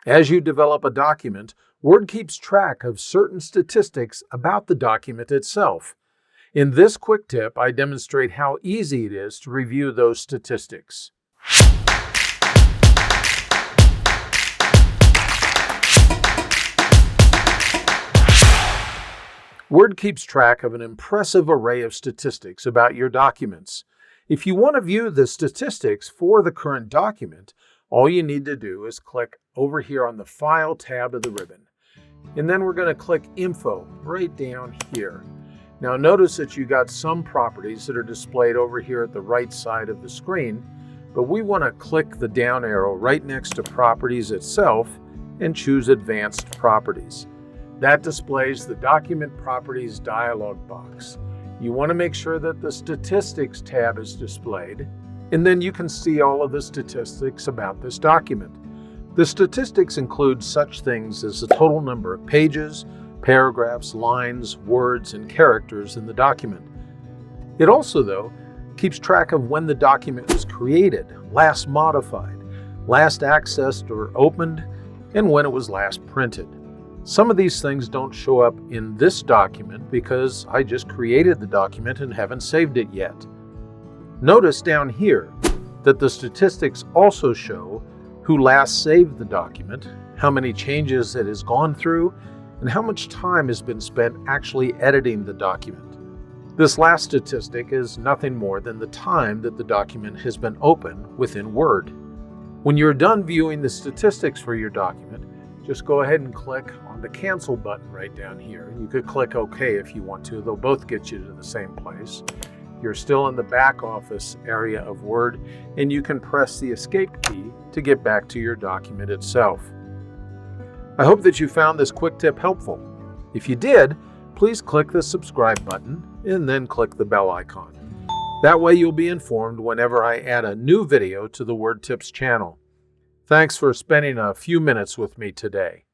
As you develop a document, Word keeps track of certain statistics about the document itself. In this quick tip, I demonstrate how easy it is to review those statistics. Word keeps track of an impressive array of statistics about your documents. If you want to view the statistics for the current document, all you need to do is click over here on the File tab of the ribbon. And then we're going to click Info right down here. Now notice that you got some properties that are displayed over here at the right side of the screen, but we want to click the down arrow right next to Properties itself and choose Advanced Properties. That displays the Document Properties dialog box. You want to make sure that the Statistics tab is displayed, and then you can see all of the statistics about this document. The statistics include such things as the total number of pages, paragraphs, lines, words, and characters in the document. It also, though, keeps track of when the document was created, last modified, last accessed or opened, and when it was last printed. Some of these things don't show up in this document because I just created the document and haven't saved it yet. Notice down here that the statistics also show who last saved the document, how many changes it has gone through, and how much time has been spent actually editing the document. This last statistic is nothing more than the time that the document has been open within Word. When you're done viewing the statistics for your document, just go ahead and click on the Cancel button right down here. You could click OK if you want to. They'll both get you to the same place. You're still in the back office area of Word, and you can press the Escape key to get back to your document itself. I hope that you found this quick tip helpful. If you did, please click the subscribe button and then click the bell icon. That way you'll be informed whenever I add a new video to the Word Tips channel. Thanks for spending a few minutes with me today.